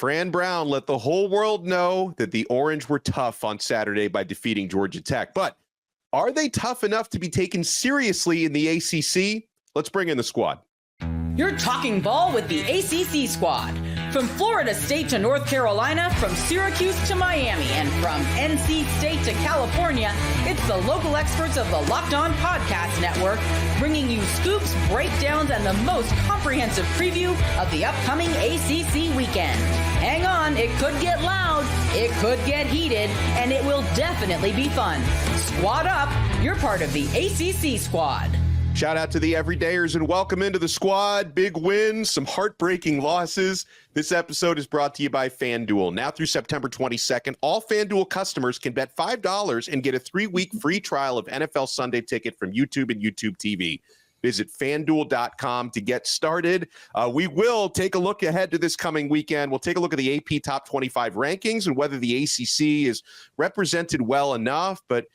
Fran Brown let the whole world know that the Orange were tough on Saturday by defeating Georgia Tech. But are they tough enough to be taken seriously in the ACC? Let's bring in the squad. You're talking ball with the ACC Squad. From Florida State to North Carolina, from Syracuse to Miami, and from NC State to California, it's the local experts of the Locked On Podcast Network, bringing you scoops, breakdowns, and the most comprehensive preview of the upcoming ACC weekend. Hang on, it could get loud, it could get heated, and it will definitely be fun. Squad up, you're part of the ACC Squad. Shout out to the everydayers and welcome into the squad. Big wins, some heartbreaking losses. This episode is brought to you by FanDuel. Now through September 22nd, all FanDuel customers can bet $5 and get a 3-week free trial of NFL Sunday Ticket from YouTube and YouTube TV. Visit FanDuel.com to get started. We will take a look ahead to this coming weekend. We'll take a look at the AP Top 25 rankings and whether the ACC is represented well enough, but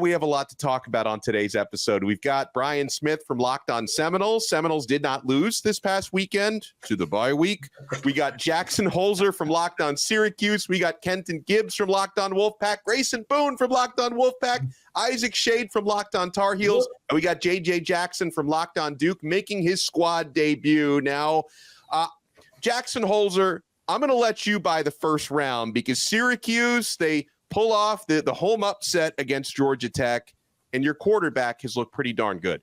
we have a lot to talk about on today's episode. We've got Brian Smith from Locked On Seminoles. Seminoles did not lose this past weekend to the bye week. We got Jackson Holzer from Locked On Syracuse. We got Kenton Gibbs from Locked On Wolfpack. Grayson Boone from Locked On Wolfpack. Isaac Shade from Locked On Tar Heels. And we got JJ Jackson from Locked On Duke making his squad debut. Now, Jackson Holzer, I'm going to let you buy the first round because Syracuse, they pull off the home upset against Georgia Tech, and your quarterback has looked pretty darn good.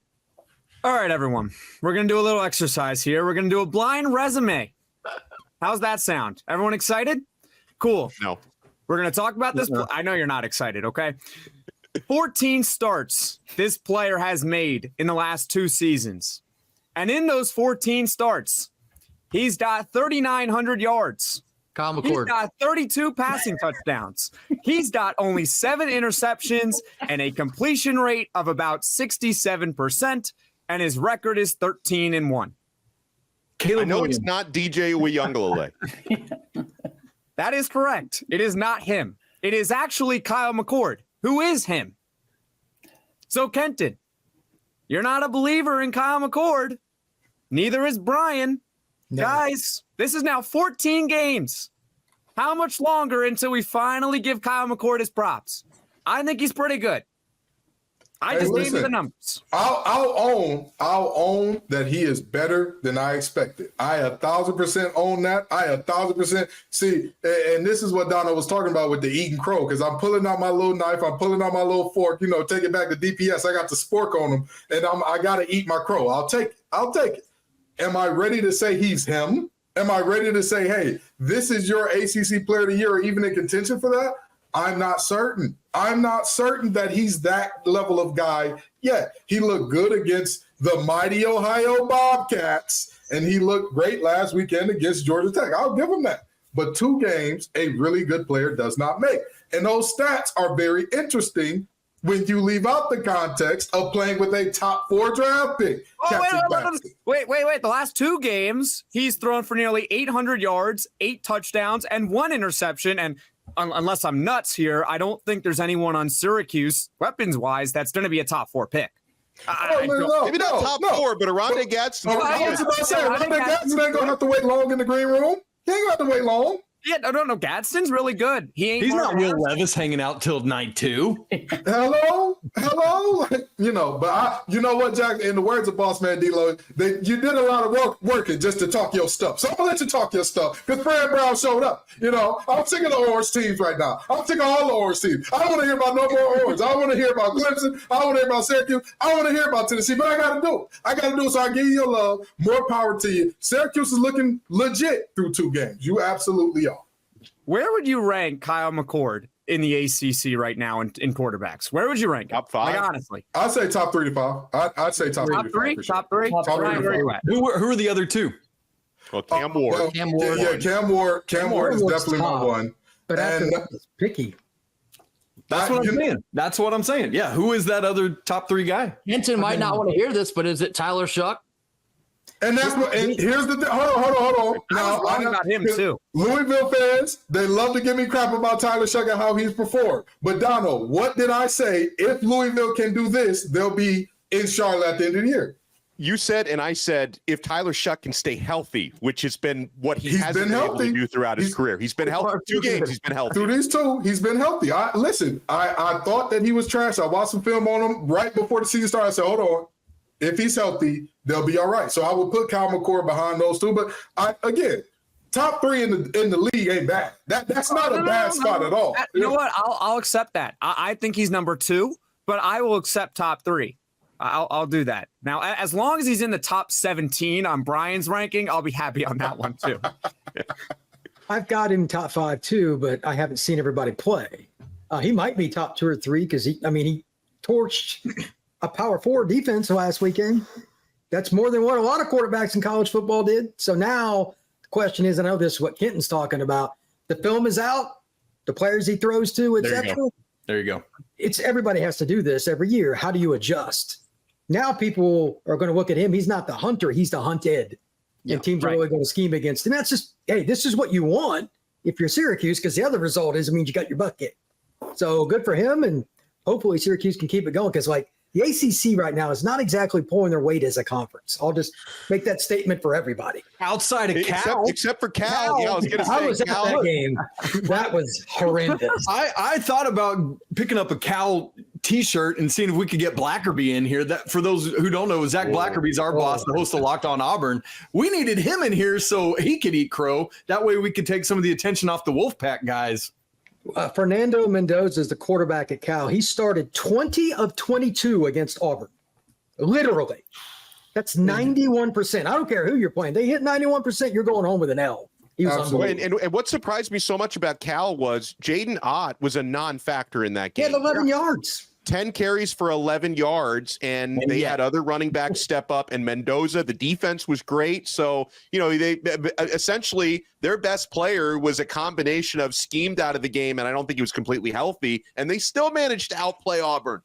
All right, everyone. We're going to do a little exercise here. We're going to do a blind resume. How's that sound? Everyone excited? Cool. No. We're going to talk about this. I know you're not excited, okay? 14 starts this player has made in the last 2 seasons. And in those 14 starts, he's got 3,900 yards. McCord. He's got 32 passing touchdowns. He's got only 7 interceptions and a completion rate of about 67%, and his record is 13-1. I know it's not DJ Uyunglele. That is correct. It is not him. It is actually Kyle McCord, who is him. So, Kenton, you're not a believer in Kyle McCord. Neither is Brian. No. Guys, this is now 14 games. How much longer until we finally give Kyle McCord his props? I think he's pretty good. I just gave you the numbers. I'll own that he is better than I expected. I 1,000% own that. I 1,000% see, and this is what Donno was talking about with the eating crow, because I'm pulling out my little knife, I'm pulling out my little fork, take it back to DPS. I got the spork on him, and I got to eat my crow. I'll take it. Am I ready to say he's him? Am I ready to say, hey, this is your ACC Player of the Year or even in contention for that? I'm not certain. I'm not certain that he's that level of guy yet. He looked good against the mighty Ohio Bobcats, and he looked great last weekend against Georgia Tech. I'll give him that. But 2 games, a really good player does not make. And those stats are very interesting when you leave out the context of playing with a top 4 draft pick. Wait. The last 2 games, he's thrown for nearly 800 yards, 8 touchdowns, and 1 interception. And unless I'm nuts here, I don't think there's anyone on Syracuse, weapons-wise, that's going to be a top 4 pick. Maybe not top 4, but Oronde Gadsden. I was about to say, Oronde Gadsden ain't going to have to wait long in the green room. He ain't going to have to wait long. Yeah, no. Gadsden's really good. He's not Will Levis hanging out till night 2. Hello. But you know what, Jack? In the words of Boss Man D-Lo, you did a lot of working just to talk your stuff. So I'm gonna let you talk your stuff because Fran Brown showed up. I'm sick of the orange teams right now. I'm sick of all the orange teams. I don't want to hear about no more orange. I want to hear about Clemson. I want to hear about Syracuse. I want to hear about Tennessee. But I got to do it. So I give you your love. More power to you. Syracuse is looking legit through 2 games. You absolutely are. Where would you rank Kyle McCord in the ACC right now in quarterbacks? Where would you rank him? Top 5? Like, honestly. I'd say top 3 to 5. I'd say top 3. Top 3? Who are the other 2? Well, Cam Ward. Cam Ward is definitely my one. But that's picky. That's what I'm saying. Yeah, who is that other top 3 guy? Kenton might not want to hear this, but is it Tyler Shuck? And that's what. And here's the thing. Hold on. Now, I was about him too. Louisville fans, they love to give me crap about Tyler Shuck and how he's performed. But Donno, what did I say? If Louisville can do this, they'll be in Charlotte at the end of the year. You said, and I said, if Tyler Shuck can stay healthy, which has been what he He's hasn't been been able to healthy. do throughout his career. He's been healthy. 2 games, he's been healthy. Through these 2, he's been healthy. I thought that he was trash. I watched some film on him right before the season started. I said, hold on. If he's healthy, they'll be all right. So I would put Kyle McCord behind those 2. But again, top 3 in the league ain't bad. That's not a bad spot at all. You know what? I'll accept that. I think he's number 2, but I will accept top 3. I'll do that. Now, as long as he's in the top 17 on Brian's ranking, I'll be happy on that one too. I've got him top 5 too, but I haven't seen everybody play. He might be top 2 or 3 because he torched a power 4 defense last weekend. That's more than what a lot of quarterbacks in college football did. So now the question is, I know this is what Kenton's talking about. The film is out, the players he throws to, etc. There you go. It's everybody has to do this every year. How do you adjust? Now people are going to look at him. He's not the hunter. He's the hunted. And teams are really going to scheme against him. That's just, hey, this is what you want if you're Syracuse, because the other result is it means you got your butt kicked. So good for him. And hopefully Syracuse can keep it going because, like, the ACC right now is not exactly pulling their weight as a conference. I'll just make that statement for everybody. Outside of Cal. Except for Cal. Yeah, I was going to say. I was at that game. That was horrendous. I thought about picking up a Cal T-shirt and seeing if we could get Blackerby in here. That, for those who don't know, Zach Blackerby's our boss, the host of Locked On Auburn. We needed him in here so he could eat crow. That way we could take some of the attention off the Wolfpack guys. Fernando Mendoza is the quarterback at Cal. He started 20 of 22 against Auburn. Literally. That's 91%. I don't care who you're playing. They hit 91%, you're going home with an L. He was unbelievable. And what surprised me so much about Cal was Jaden Ott was a non-factor in that game. He had 11 yards. 10 carries for 11 yards, and they had other running backs step up, and Mendoza, the defense was great. So, they essentially their best player was a combination of schemed out of the game, and I don't think he was completely healthy, and they still managed to outplay Auburn.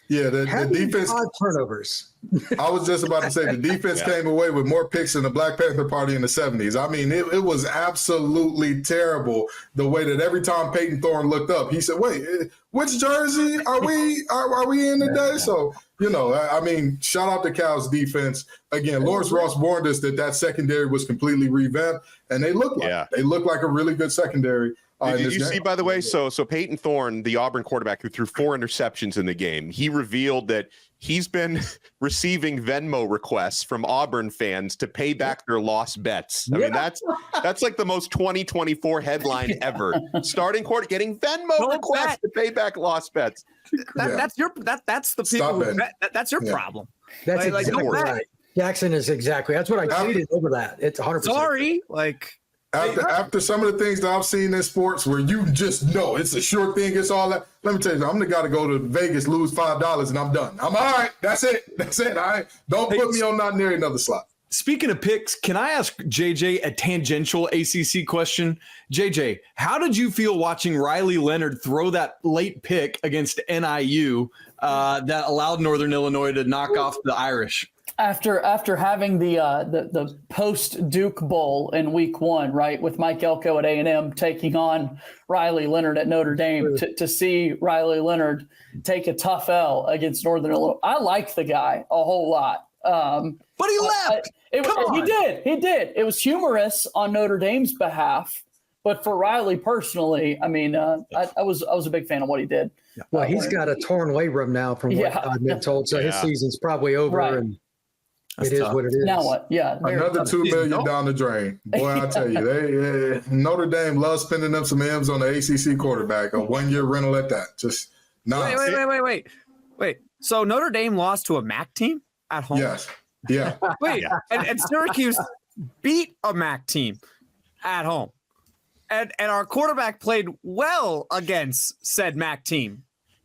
Yeah, the defense. 5 turnovers. I was just about to say the defense came away with more picks than the Black Panther Party in the 70s. I mean, it was absolutely terrible the way that every time Peyton Thorne looked up, he said, wait, which jersey are we in today? So, I mean, shout out to Cal's defense. Again, Lawrence Ross warned us that secondary was completely revamped, and they look like a really good secondary. Did you see, by the way, so Peyton Thorne, the Auburn quarterback who threw 4 interceptions in the game, he revealed that he's been receiving Venmo requests from Auburn fans to pay back their lost bets. I mean, that's like the most 2024 headline ever. Starting quarter getting Venmo requests to pay back lost bets. That's the people. That's your problem. That's exactly right. Jackson is exactly. That's what I tweeted over that. It's 100%. Sorry, After some of the things that I've seen in sports where you just know it's a sure thing, it's all that. Let me tell you, I'm the guy to go to Vegas, lose $5, and I'm done. I'm all right. That's it. Don't put me on not near another slot. Speaking of picks, can I ask JJ a tangential ACC question? JJ, how did you feel watching Riley Leonard throw that late pick against NIU that allowed Northern Illinois to knock off the Irish? After having the post Duke Bowl in week 1, right, with Mike Elko at A&M taking on Riley Leonard at Notre Dame, to see Riley Leonard take a tough L against Northern Illinois, I like the guy a whole lot. But he left. He did. It was humorous on Notre Dame's behalf, but for Riley personally, I mean, I was a big fan of what he did. Well, he's got a torn labrum now from what I've been told, so his season's probably over. Right. And it is what it is. Now what? Yeah. Another $2 million down the drain. Boy, I tell you, Notre Dame loves spending them some M's on the ACC quarterback. A 1-year rental at that. Just nonsense. Wait. So Notre Dame lost to a MAC team at home? Yes. Yeah. Wait, and Syracuse beat a MAC team at home. And our quarterback played well against said MAC team.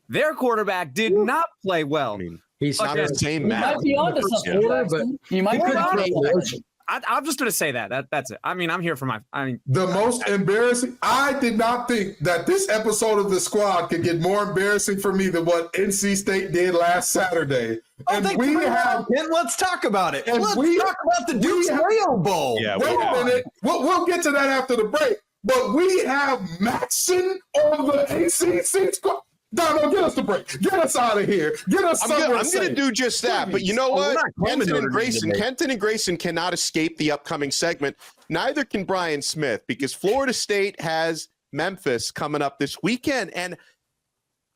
Their quarterback did not play well. I mean, he's not the same MAC. You might be onto something, but you might be onto something. I'm just going to say that's it. I mean, I'm here for the most embarrassing. I did not think that this episode of the squad could get more embarrassing for me than what NC State did last Saturday. Let's talk about it. Let's talk about the Duke's Mayo Bowl. Yeah, wait a minute. We'll get to that after the break. But we have Maxson on the ACC squad. Donno, get us the break. Get us out of here. Get us somewhere. I'm going to do just that. But you know what? Kenton and Grayson cannot escape the upcoming segment. Neither can Brian Smith, because Florida State has Memphis coming up this weekend. And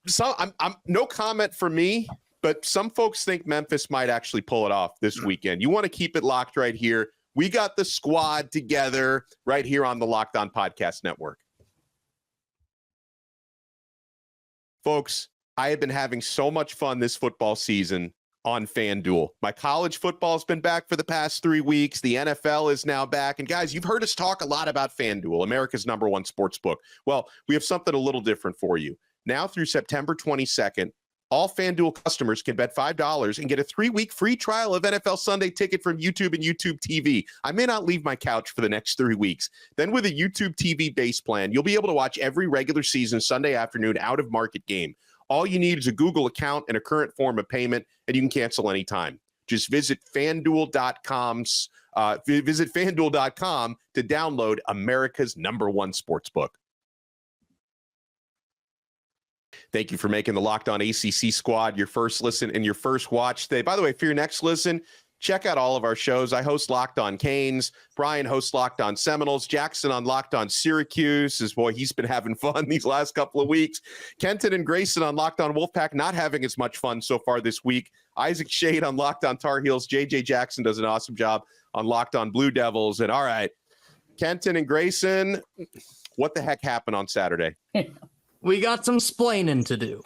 so I'm no comment for me, but some folks think Memphis might actually pull it off this weekend. You want to keep it locked right here. We got the squad together right here on the Locked On Podcast Network. Folks, I have been having so much fun this football season on FanDuel. My college football has been back for the past 3 weeks. The NFL is now back. And guys, you've heard us talk a lot about FanDuel, America's #1 sports book. Well, we have something a little different for you. Now through September 22nd, all FanDuel customers can bet $5 and get a 3-week free trial of NFL Sunday Ticket from YouTube and YouTube TV. I may not leave my couch for the next 3 weeks. Then with a YouTube TV base plan, you'll be able to watch every regular season Sunday afternoon out-of-market game. All you need is a Google account and a current form of payment, and you can cancel anytime. Just visit FanDuel.com to download America's #1 sportsbook. Thank you for making the Locked On ACC Squad your first listen and your first watch today. By the way, for your next listen, check out all of our shows. I host Locked On Canes. Brian hosts Locked On Seminoles. Jackson on Locked On Syracuse. He's been having fun these last couple of weeks. Kenton and Grayson on Locked On Wolfpack, not having as much fun so far this week. Isaac Shade on Locked On Tar Heels. JJ Jackson does an awesome job on Locked On Blue Devils. And all right, Kenton and Grayson, what the heck happened on Saturday? We got some splaining to do.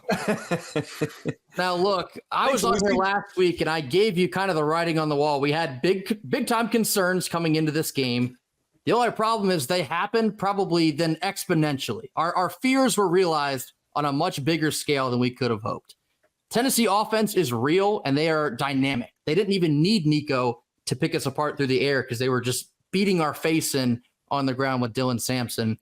Now, look, I was on here last week, and I gave you kind of the writing on the wall. We had big time concerns coming into this game. The only problem is they happened probably then exponentially. Our fears were realized on a much bigger scale than we could have hoped. Tennessee offense is real, and they are dynamic. They didn't even need Nico to pick us apart through the air because they were just beating our face in on the ground with Dylan Sampson.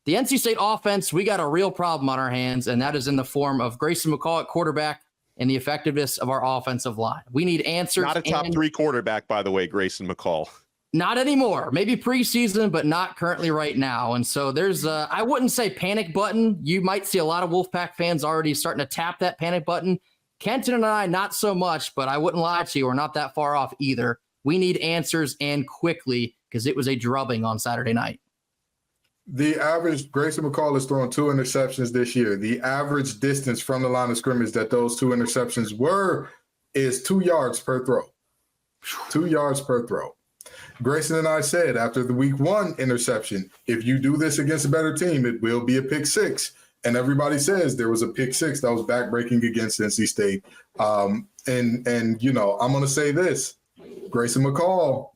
The NC State offense, we got a real problem on our hands, and that is in the form of Grayson McCall at quarterback and the effectiveness of our offensive line. We need answers. Not a top 3 quarterback, by the way, Grayson McCall. Not anymore. Maybe preseason, but not currently right now. And so there's I wouldn't say panic button. You might see a lot of Wolfpack fans already starting to tap that panic button. Kenton and I, not so much, but I wouldn't lie to you. We're not that far off either. We need answers, and quickly, because it was a drubbing on Saturday night. The average, Grayson McCall has thrown 2 interceptions this year. The average distance from the line of scrimmage that those 2 interceptions were is 2 yards per throw. 2 yards per throw. Grayson and I said after the week 1 interception, if you do this against a better team, it will be a pick 6. And everybody says there was a pick 6 that was backbreaking against NC State. And you know, I'm going to say this, Grayson McCall,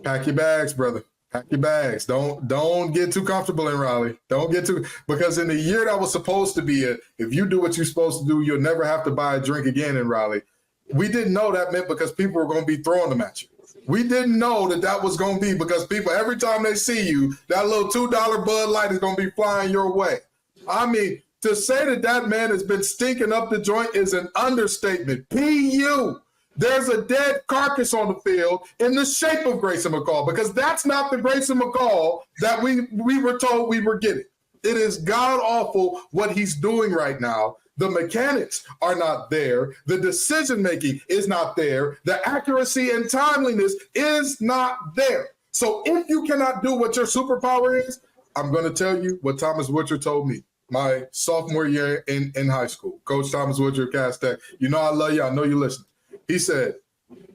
pack your bags, brother. Pack your bags. Don't get too comfortable in Raleigh. Don't get too, because in the year that was supposed to be if you do what you're supposed to do, you'll never have to buy a drink again in Raleigh. We didn't know that meant because people were going to be throwing them at you. We didn't know that was going to be because people, every time they see you, that little $2 Bud Light is going to be flying your way. I mean, to say that man has been stinking up the joint is an understatement. PU. There's a dead carcass on the field in the shape of Grayson McCall, because that's not the Grayson McCall that we were told we were getting. It is god-awful what he's doing right now. The mechanics are not there. The decision-making is not there. The accuracy and timeliness is not there. So if you cannot do what your superpower is, I'm going to tell you what Thomas Woodruff told me my sophomore year in high school. Coach Thomas Woodruff, Cass Tech. You know I love you. I know you listen. He said,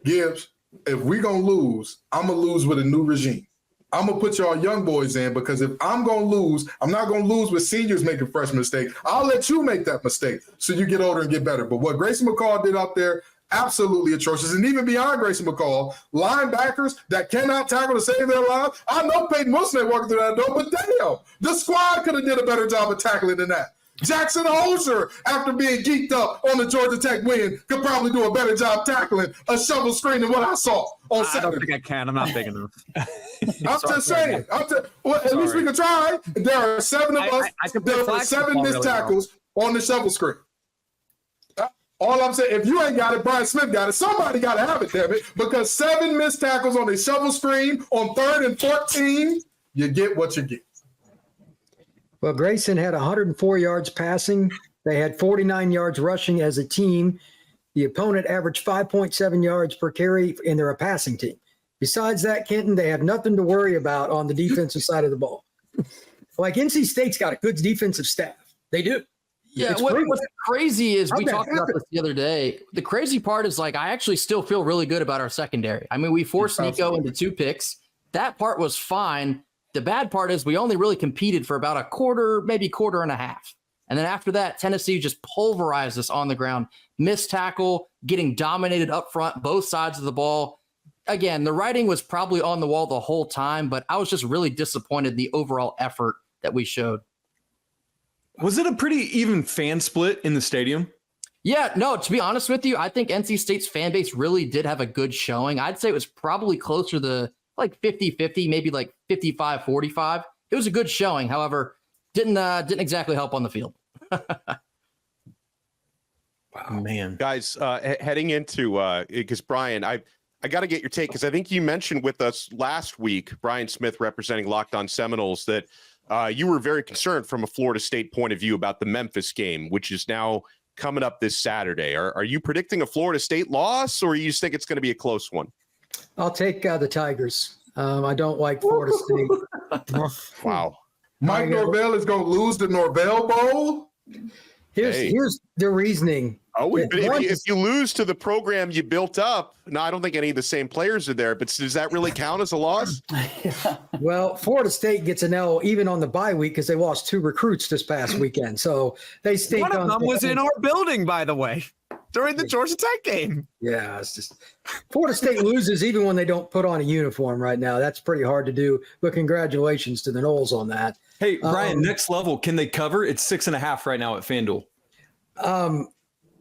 Gibbs, if we're going to lose, I'm going to lose with a new regime. I'm going to put y'all young boys in, because if I'm going to lose, I'm not going to lose with seniors making fresh mistakes. I'll let you make that mistake so you get older and get better. But what Grayson McCall did out there, absolutely atrocious. And even beyond Grayson McCall, linebackers that cannot tackle to save their lives. I know Peyton Wilson ain't walking through that door, but damn, the squad could have did a better job of tackling than that. Jackson Holzer, after being geeked up on the Georgia Tech win, could probably do a better job tackling a shovel screen than what I saw on Saturday. I don't think I can. I'm not big enough. I'm just saying. Well, at least we can try. There are 7 of us. There are 7 missed tackles on the shovel screen. All I'm saying, if you ain't got it, Brian Smith got it. Somebody got to have it, damn it. Because 7 missed tackles on a shovel screen on 3rd and 14, you get what you get. Well, Grayson had 104 yards passing They had 49 yards rushing as a team. The opponent averaged 5.7 yards per carry, and they're a passing team. Besides that, Kenton, they have nothing to worry about on the defensive side of the ball. Like NC State's got a good defensive staff. They do. Yeah, what's crazy is we talked about this the other day. The crazy part is, like, I actually still feel really good about our secondary. I mean, we forced Nico into 2 picks. That part was fine. The bad part is we only really competed for about a quarter, maybe quarter and a half. And then after that, Tennessee just pulverized us on the ground. Missed tackle, getting dominated up front, both sides of the ball. Again, the writing was probably on the wall the whole time, but I was just really disappointed in the overall effort that we showed. Was it a pretty even fan split in the stadium? Yeah, no, to be honest with you, I think NC State's fan base really did have a good showing. I'd say it was probably closer to like 50-50, maybe like 55-45. It was a good showing. However, didn't exactly help on the field. Wow, man. Guys, heading into because Brian, I got to get your take because I think you mentioned with us last week, Brian Smith representing Locked On Seminoles, that you were very concerned from a Florida State point of view about the Memphis game, which is now coming up this Saturday. Are you predicting a Florida State loss, or you just think it's going to be a close one? I'll take the Tigers. I don't like Florida State. Wow. Mike Norvell is going to lose the Norvell Bowl? Here's the reasoning. Oh, but if you lose to the program you built up, no, I don't think any of the same players are there, but does that really count as a loss? Well, Florida State gets an L even on the bye week because they lost 2 recruits this past weekend. So they stink. One of them was in our building, by the way, during the Georgia Tech game. Yeah, it's just Florida State loses even when they don't put on a uniform right now. That's pretty hard to do, but congratulations to the Noles on that. Hey, Brian, next level, can they cover? It's 6.5 right now at FanDuel.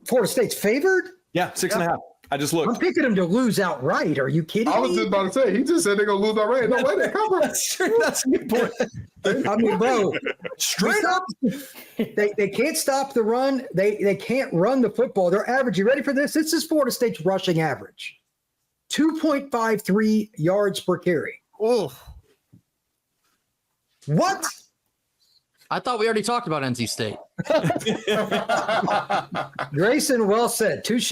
Florida State's favored? Yeah, 6.5. I just looked. I'm picking them to lose outright. Are you kidding me? I was just about to say, he just said they're going to lose outright. No way they cover. That's true. That's a good point. I mean, bro, Straight up. They can't stop the run. They can't run the football. They're average. You ready for this? This is Florida State's rushing average. 2.53 yards per carry. Oh. What? I thought we already talked about NC State. Grayson, well said. Touche.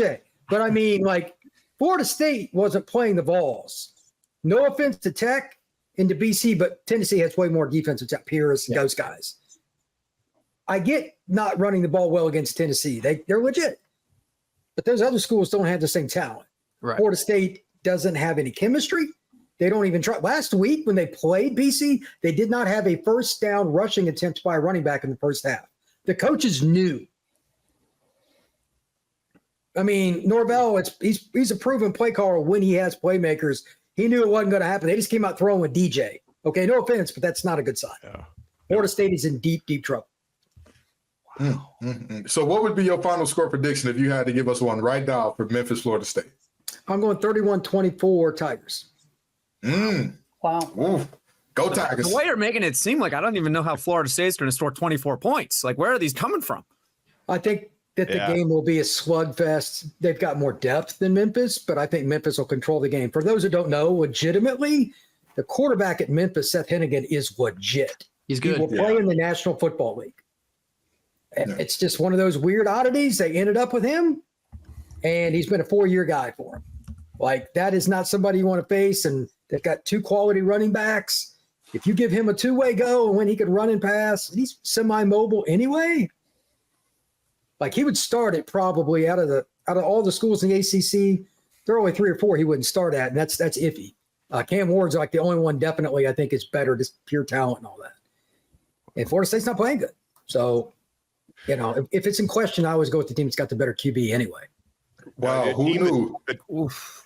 But I mean, like, Florida State wasn't playing the Vols. No offense to Tech and to BC, but Tennessee has way more defensive tech, Pierce and those guys. I get not running the ball well against Tennessee. They're legit. But those other schools don't have the same talent. Right. Florida State doesn't have any chemistry. They don't even try. Last week when they played BC, they did not have a first down rushing attempt by a running back in the first half. The coaches knew. I mean, Norvell, he's a proven play caller when he has playmakers. He knew it wasn't going to happen. They just came out throwing with DJ. Okay, no offense, but that's not a good sign. Yeah. Florida State is in deep, deep trouble. Wow. Mm-hmm. So what would be your final score prediction if you had to give us one right now for Memphis, Florida State? I'm going 31-24 Tigers. Wow. Ooh. Go Tigers. The way you're making it seem like I don't even know how Florida State's going to score 24 points. Like, where are these coming from? I think that the game will be a slugfest. They've got more depth than Memphis, but I think Memphis will control the game. For those who don't know, legitimately, the quarterback at Memphis, Seth Hennigan, is legit. He's good. He will play in the National Football League. It's just one of those weird oddities. They ended up with him, and he's been a 4-year guy for him. Like, that is not somebody you want to face, and they've got 2 quality running backs. If you give him a 2-way go and when he could run and pass, he's semi-mobile anyway. Like, he would start it probably out of all the schools in the ACC. There are only 3 or 4 he wouldn't start at, and that's iffy. Cam Ward's like the only one definitely I think is better, just pure talent and all that. And Florida State's not playing good. So, you know, if it's in question, I always go with the team that's got the better QB anyway. Wow, who knew?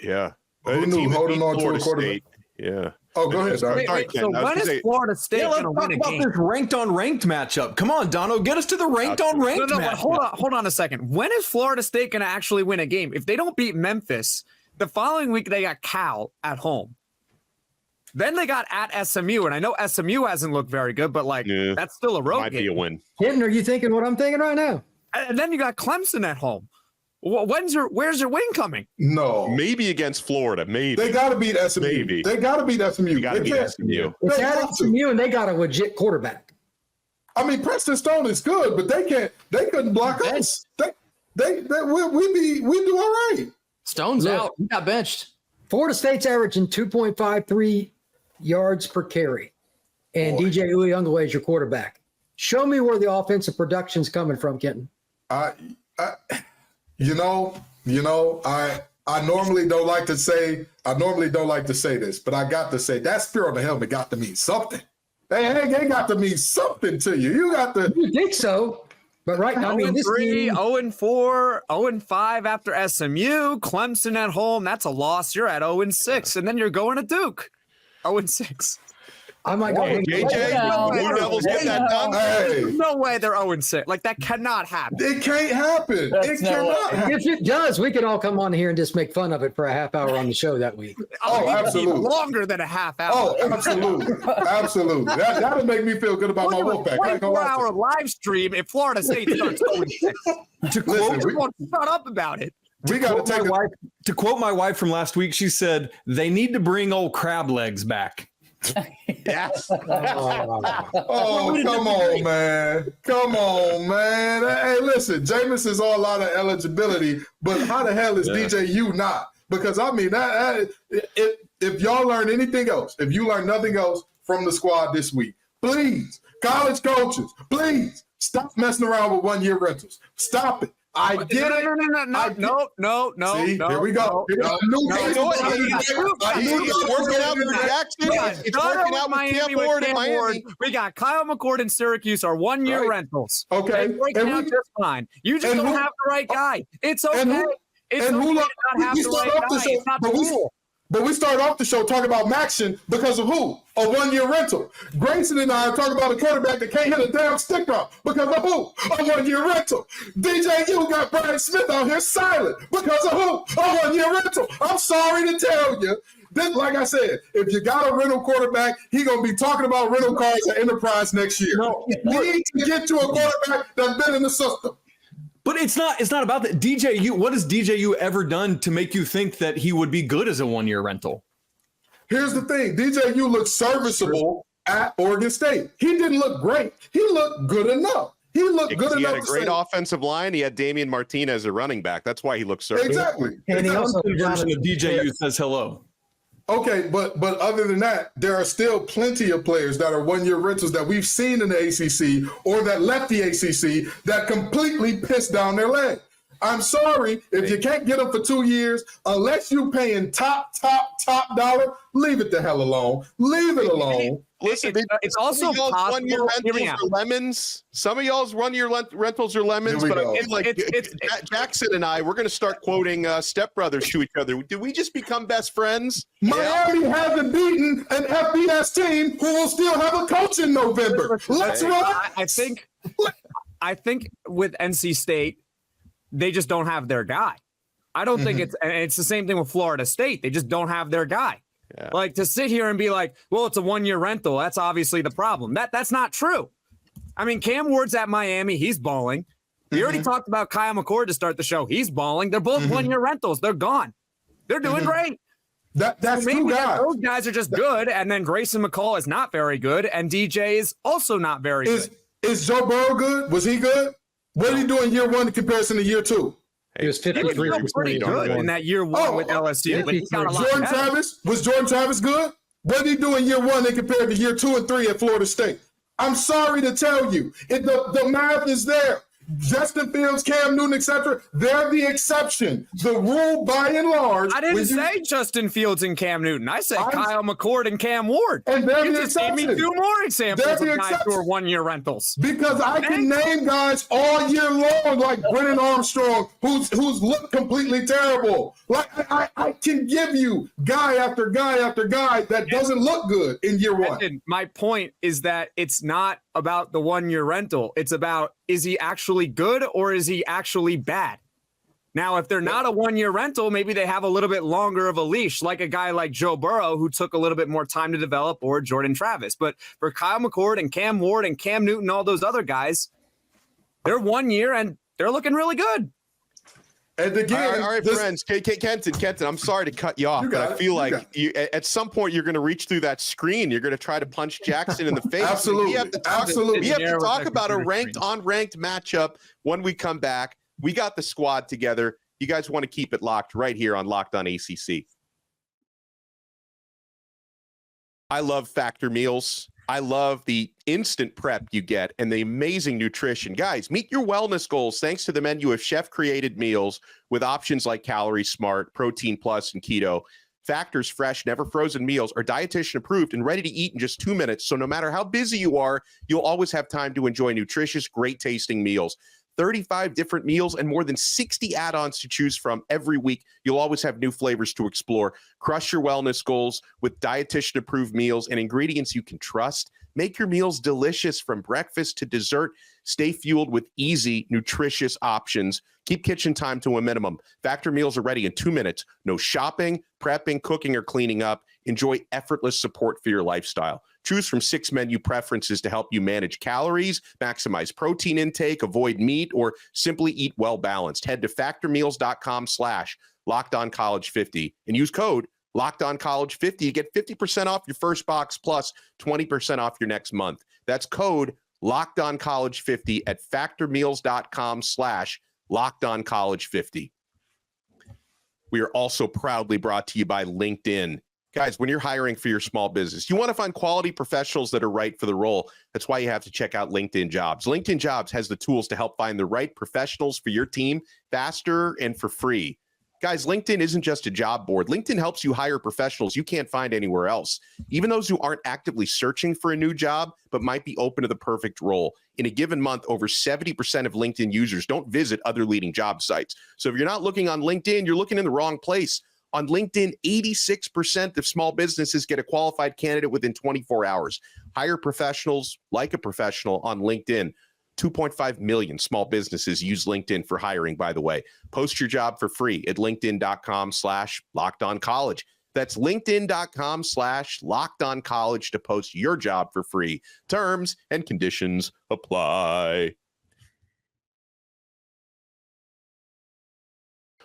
Yeah. Who knew holding on to a quarterback? Yeah. Oh, go ahead. Sorry. So when is Florida State going to win a game? This ranked on ranked matchup. Come on, Donno, get us to the ranked on ranked matchup. Hold on a second. When is Florida State going to actually win a game? If they don't beat Memphis, the following week they got Cal at home. Then they got at SMU, and I know SMU hasn't looked very good, but that's still a road Might game. be a win. Hinton, are you thinking what I'm thinking right now? And then you got Clemson at home. Where's your win coming? No. Maybe against Florida. Maybe. They got to beat SMU. Maybe. They got to beat SMU. Got to beat SMU. It's at SMU, and they got a legit quarterback. I mean, Preston Stone is good, but they couldn't block us. We do all right. Stone's out. He got benched. Florida State's averaging 2.53 yards per carry, and DJ Uiagalelei is your quarterback. Show me where the offensive production's coming from, Kenton. I normally don't like to say this, but I got to say that spear on the helmet got to mean something. They got to mean something to you. You think so? But right now, 0-3, 0-4, 0-5 after SMU, Clemson at home. That's a loss. You're at 0-6, and then you're going to Duke. 0-6. I might go. JJ, Blue Devils get that done. Hey. No way they're 0-6. Like, that cannot happen. It can't happen. It cannot happen. If it does, we could all come on here and just make fun of it for a half hour on the show that week. Absolutely. Longer than a half hour. Oh, absolutely. Absolutely. That'll make me feel good about my Wolfpack. 24-hour live stream if Florida State starts 0-6. Shut up about it. We got to take to quote my wife from last week. She said they need to bring old crab legs back. Yes. Oh, come on, man. Come on, man. Hey, listen, Jameis is all out of eligibility, but how the hell is DJU not? Because, I mean, if y'all learn anything else, if you learn nothing else from the squad this week, please, college coaches, please stop messing around with one-year rentals. Stop it. I get it. No. See, here we go. It's working out for Jackson. It's working out with Cam Ward in Miami. We got Kyle McCord and Syracuse are 1-year rentals. Okay. It's working out just fine. You just don't have the right guy. It's okay. It's okay to not have the right guy. It's not the rule. But we started off the show talking about Maxion because of who? A one-year rental. Grayson and I are talking about a quarterback that can't hit a damn stick route because of who? A one-year rental. DJU got Brian Smith out here silent because of who? A one-year rental. I'm sorry to tell you. This, like I said, if you got a rental quarterback, he's going to be talking about rental cars at Enterprise next year. No, you need to get to a quarterback that's been in the system. But it's not about that. DJU, what has DJU ever done to make you think that he would be good as a one-year rental? Here's the thing. DJU looked serviceable at Oregon State. He didn't look great. He looked good enough. He looked good enough. He had a great offensive line. He had Damian Martinez as a running back. That's why he looked serviceable. Exactly. And he also version of DJU says hello. Okay, but other than that, there are still plenty of players that are one-year rentals that we've seen in the ACC or that left the ACC that completely pissed down their leg. I'm sorry, if you can't get them for 2 years, unless you're paying top dollar, leave it the hell alone. Leave it alone. Listen, it's also possible. One-year rentals are lemons. Some of y'all's one-year rentals are lemons, but Jackson and I, we're going to start quoting stepbrothers to each other. Did we just become best friends? Miami hasn't beaten an FBS team who will still have a coach in November. Let's run. I think with NC State, they just don't have their guy. I don't think it's the same thing with Florida State. They just don't have their guy. Yeah. Like, to sit here and be like, well, it's a one-year rental. That's obviously the problem. That's not true. I mean, Cam Ward's at Miami. He's balling. We already talked about Kyle McCord to start the show. He's balling. They're both one-year rentals. They're gone. They're doing great. That's two guys. Those guys are just good, and then Grayson McCall is not very good, and DJ is also not very good. Is Joe Burrow good? Was he good? What did he do in year one in comparison to year two? He was 53. He was pretty good in that year one with LSU. But he got a lot was Jordan Travis good? What did he do in year one in compared to year 2 and 3 at Florida State? I'm sorry to tell you, the math is there. Justin Fields, Cam Newton, etc. They're the exception. The rule, by and large. I didn't say Justin Fields and Cam Newton. I said Kyle McCord and Cam Ward. And they're you the just gave exception. me 2 more examples of guys who are one-year rentals. Because I can name guys all year long, like Brennan Armstrong, who's looked completely terrible. Like I can give you guy after guy after guy that doesn't look good in year one. My point is that it's not about the one-year rental. It's about, is he actually good or is he actually bad? Now, if they're not a one-year rental, maybe they have a little bit longer of a leash, like a guy like Joe Burrow, who took a little bit more time to develop, or Jordan Travis. But for Kyle McCord and Cam Ward and Cam Newton, all those other guys, they're 1 year and they're looking really good. And again, all right, friends. Kenton, I'm sorry to cut you off, but I feel like at some point you're going to reach through that screen. You're going to try to punch Jackson in the face. Absolutely. We have to talk about a unranked matchup when we come back. We got the squad together. You guys want to keep it locked right here on Locked On ACC. I love Factor Meals. I love the instant prep you get and the amazing nutrition. Guys, meet your wellness goals thanks to the menu of chef-created meals with options like Calorie Smart, Protein Plus, and Keto. Factor's fresh, never frozen meals are dietitian approved and ready to eat in just 2 minutes. So no matter how busy you are, you'll always have time to enjoy nutritious, great tasting meals. 35 different meals and more than 60 add-ons to choose from every week. You'll always have new flavors to explore. Crush your wellness goals with dietitian-approved meals and ingredients you can trust. Make your meals delicious from breakfast to dessert. Stay fueled with easy, nutritious options. Keep kitchen time to a minimum. Factor meals are ready in 2 minutes. No shopping, prepping, cooking, or cleaning up. Enjoy effortless support for your lifestyle. Choose from 6 menu preferences to help you manage calories, maximize protein intake, avoid meat, or simply eat well-balanced. Head to factormeals.com/LockedOnCollege50 and use code LockedOnCollege50. You get 50% off your first box plus 20% off your next month. That's code LockedOnCollege50 at factormeals.com/LockedOnCollege50. We are also proudly brought to you by LinkedIn. Guys, when you're hiring for your small business, you want to find quality professionals that are right for the role. That's why you have to check out LinkedIn Jobs. LinkedIn Jobs has the tools to help find the right professionals for your team faster and for free. Guys, LinkedIn isn't just a job board. LinkedIn helps you hire professionals you can't find anywhere else, even those who aren't actively searching for a new job, but might be open to the perfect role. In a given month, over 70% of LinkedIn users don't visit other leading job sites. So if you're not looking on LinkedIn, you're looking in the wrong place. On LinkedIn, 86% of small businesses get a qualified candidate within 24 hours. Hire professionals like a professional on LinkedIn. 2.5 million small businesses use LinkedIn for hiring, by the way. Post your job for free at linkedin.com/LockedOnCollege. That's linkedin.com/LockedOnCollege to post your job for free. Terms and conditions apply.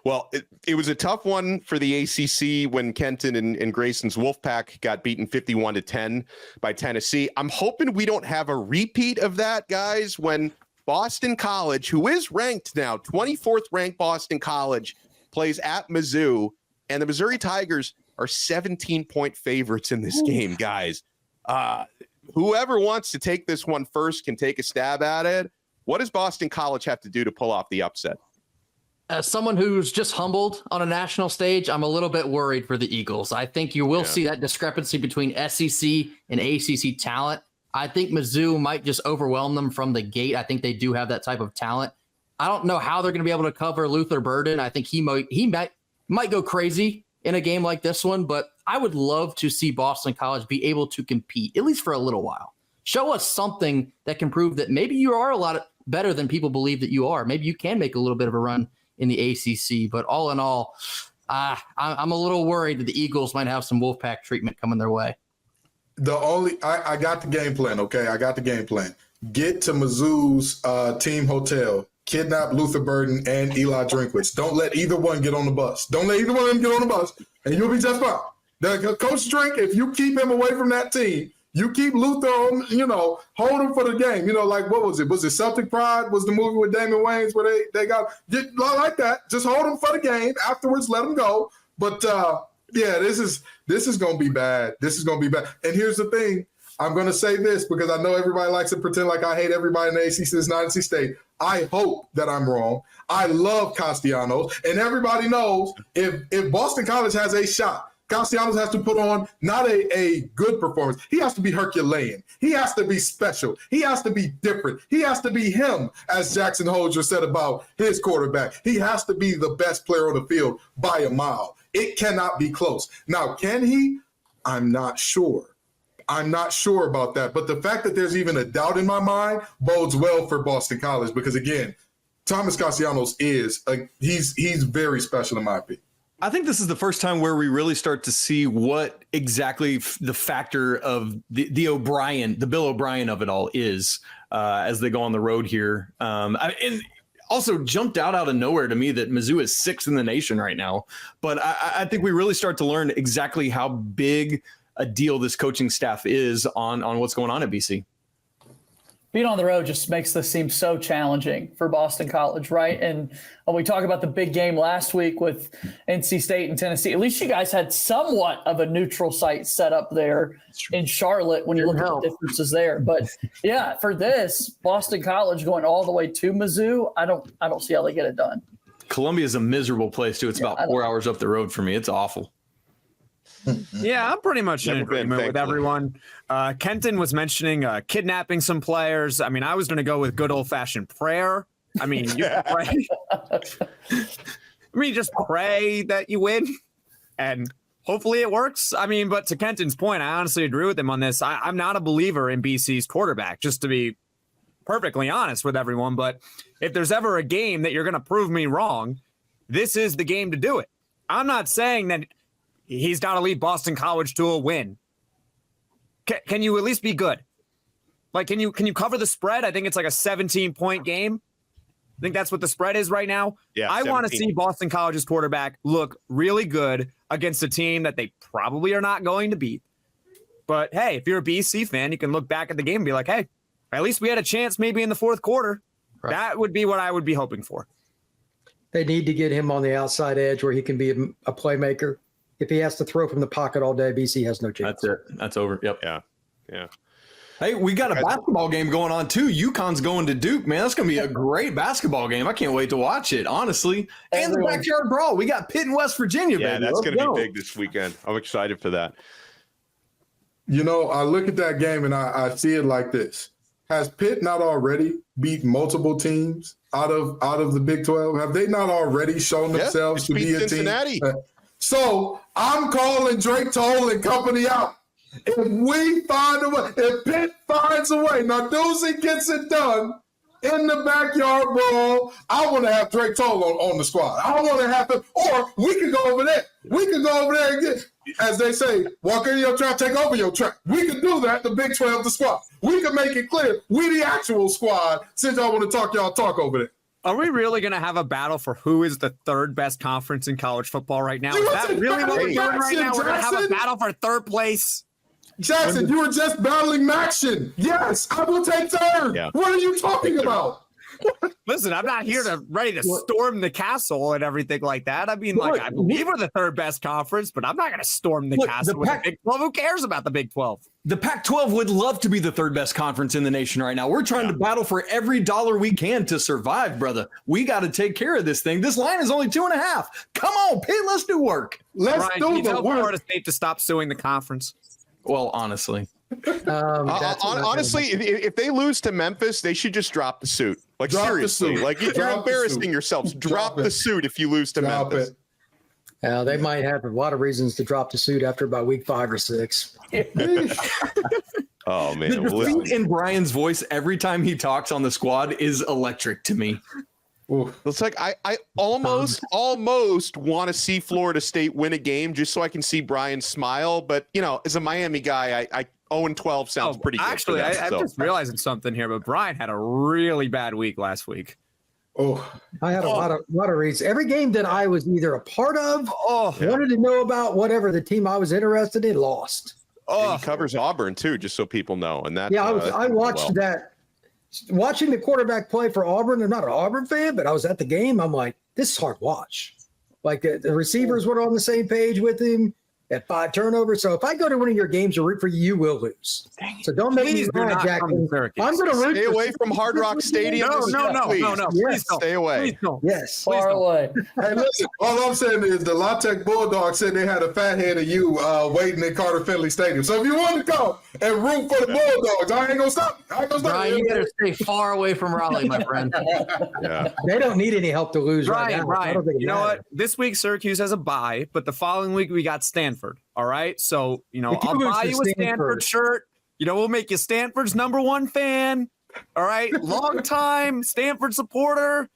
Well, it was a tough one for the ACC when Kenton and Grayson's Wolfpack got beaten 51-10 by Tennessee. I'm hoping we don't have a repeat of that, guys, when Boston College, who is ranked now, 24th ranked Boston College, plays at Mizzou, and the Missouri Tigers are 17-point favorites in this game, guys. Whoever wants to take this one first can take a stab at it. What does Boston College have to do to pull off the upset? As someone who's just humbled on a national stage, I'm a little bit worried for the Eagles. I think you will see that discrepancy between SEC and ACC talent. I think Mizzou might just overwhelm them from the gate. I think they do have that type of talent. I don't know how they're going to be able to cover Luther Burden. I think he might go crazy in a game like this one, but I would love to see Boston College be able to compete, at least for a little while. Show us something that can prove that maybe you are a lot better than people believe that you are. Maybe you can make a little bit of a run in the ACC, but all in all, I'm a little worried that the Eagles might have some Wolfpack treatment coming their way. I got the game plan, okay? I got the game plan. Get to Mizzou's team hotel, kidnap Luther Burden and Eli Drinkwitz. Don't let either one get on the bus. Don't let either one of them get on the bus, and you'll be just fine. The Coach Drink, if you keep him away from that team, you keep Luther on, hold him for the game. Like, what was it? Was it Celtic Pride? Was the movie with Damon Wayans where they got like that? Just hold him for the game. Afterwards, let him go. But, this is going to be bad. This is going to be bad. And here's the thing. I'm going to say this because I know everybody likes to pretend like I hate everybody in the ACC. It's not NC State. I hope that I'm wrong. I love Castellanos. And everybody knows if Boston College has a shot, Castellanos has to put on not a good performance. He has to be Herculean. He has to be special. He has to be different. He has to be him, as Jackson Holger said about his quarterback. He has to be the best player on the field by a mile. It cannot be close. Now, can he? I'm not sure. I'm not sure about that. But the fact that there's even a doubt in my mind bodes well for Boston College because, again, Thomas Castellanos he's very special in my opinion. I think this is the first time where we really start to see what exactly the factor of the Bill O'Brien of it all is as they go on the road here. And Also jumped out of nowhere to me that Mizzou is 6th in the nation right now. But I think we really start to learn exactly how big a deal this coaching staff is on what's going on at BC. Being on the road just makes this seem so challenging for Boston College, right? And when we talk about the big game last week with NC State and Tennessee, at least you guys had somewhat of a neutral site set up there in Charlotte when you look at the differences there. But yeah, for this, Boston College going all the way to Mizzou, I don't see how they get it done. Columbia is a miserable place too. It's about 4 hours up the road for me. It's awful. Yeah, I'm pretty much in agreement with everyone. Kenton was mentioning kidnapping some players. I mean, I was going to go with good old-fashioned prayer. I mean, you pray. Just pray that you win, and hopefully it works. I mean, but to Kenton's point, I honestly agree with him on this. I'm not a believer in BC's quarterback, just to be perfectly honest with everyone. But if there's ever a game that you're going to prove me wrong, this is the game to do it. I'm not saying that he's got to lead Boston College to a win. Can you at least be good? Like, can you cover the spread? I think it's like a 17-point game. I think that's what the spread is right now. Yeah, I want to see Boston College's quarterback look really good against a team that they probably are not going to beat. But, hey, if you're a BC fan, you can look back at the game and be like, hey, at least we had a chance maybe in the fourth quarter. Right. That would be what I would be hoping for. They need to get him on the outside edge where he can be a playmaker. If he has to throw from the pocket all day, BC has no chance. That's it. That's over. Yep. Yeah. Hey, we got a basketball game going on too. UConn's going to Duke, man. That's going to be a great basketball game. I can't wait to watch it, honestly. And the backyard brawl. We got Pitt and West Virginia, yeah, baby. That's going to be big this weekend. I'm excited for that. You know, I look at that game and I see it like this. Has Pitt not already beat multiple teams out of the Big 12? Have they not already shown themselves to be a Cincinnati. team? So I'm calling Drake Toll and company out. If we find a way, if Pitt finds a way, now Doozy gets it done in the backyard brawl, I want to have Drake Toll on the squad. I want to have to, or we can go over there. We can go over there and get, as they say, walk in your trap, take over your trap. We can do that, the Big 12, the squad. We can make it clear we the actual squad since y'all want to talk, y'all talk over there. Are we really going to have a battle for who is the third best conference in college football right now? Is that really what we're doing right now? We're going to have a battle for third place? Jackson, you were just battling Maction. Yes, I will take third. Yeah. What are you talking about? Listen, I'm not here ready to storm the castle and everything like that. I mean, I believe we're the third best conference, but I'm not going to storm the castle with the Big 12. Who cares about the Big 12? The Pac-12 would love to be the third best conference in the nation right now. We're trying to battle for every dollar we can to survive, brother. We got to take care of this thing. This line is only 2.5. Come on, Pitt, let's do work. Let's do the work. Florida State to stop suing the conference. Well, honestly. Honestly, if they lose to Memphis, they should just drop the suit. Like, seriously. Like, if you're embarrassing yourselves, drop the suit if you lose to Memphis. They might have a lot of reasons to drop the suit after about week 5 or 6. Oh, man. The defeat in Brian's voice every time he talks on the squad is electric to me. Ooh. It's like I almost want to see Florida State win a game just so I can see Brian smile. But, you know, as a Miami guy, I 0-12 sounds pretty good. Actually, I'm just realizing something here, but Brian had a really bad week last week. Oh, I had a lot of reasons. Every game that I was either a part of, wanted to know about, whatever the team I was interested in, lost. And he covers Auburn too, just so people know. And that I watched that. Watching the quarterback play for Auburn, I'm not an Auburn fan, but I was at the game. I'm like, this is hard to watch. Like the receivers were on the same page with him at 5 turnovers. So if I go to one of your games to root for you, you will lose. So don't make me mad, Jackson. I'm going to root. Stay away from Hard Rock Stadium. No. Please stay away. Yes. Far away. Hey, listen, all I'm saying is the La Tech Bulldogs said they had a fat head of you waiting at Carter Finley Stadium. So if you want to go and root for the Bulldogs, I ain't going to stop. Brian, you better stay far away from Raleigh, my friend. They don't need any help to lose right now. Brian, you know what? This week Syracuse has a bye, but the following week we got Stanford. All right. So, I'll buy you a Stanford shirt. We'll make you Stanford's #1 fan. All right. Long time Stanford supporter,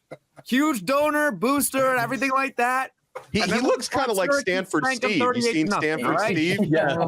huge donor, booster, and everything like that. He looks kind of like Stanford Steve. You seen Stanford Steve? Yeah.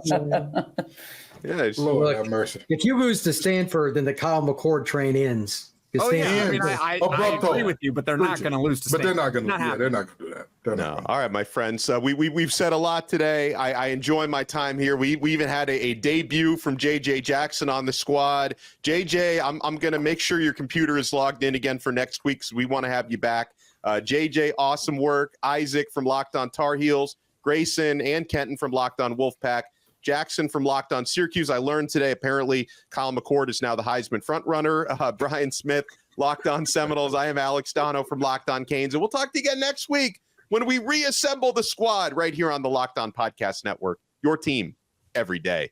Lord have mercy. If you lose to Stanford, then the Kyle McCord train ends. Oh yeah, I mean, Stanford. I Above agree total. with you, but they're not going to lose to But they're Stanford. not going to. Yeah, happening. they're not going to do that. They're not No. gonna. All right, my friends. We've said a lot today. I enjoy my time here. We even had a debut from JJ Jackson on the squad. JJ, I'm going to make sure your computer is logged in again for next week, so we want to have you back. JJ, awesome work. Isaac from Locked On Tar Heels. Grayson and Kenton from Locked On Wolfpack. Jackson from Locked On Syracuse. I learned today, apparently, Kyle McCord is now the Heisman frontrunner. Brian Smith, Locked On Seminoles. I am Alex Donno from Locked On Canes. And we'll talk to you again next week when we reassemble the squad right here on the Locked On Podcast Network. Your team every day.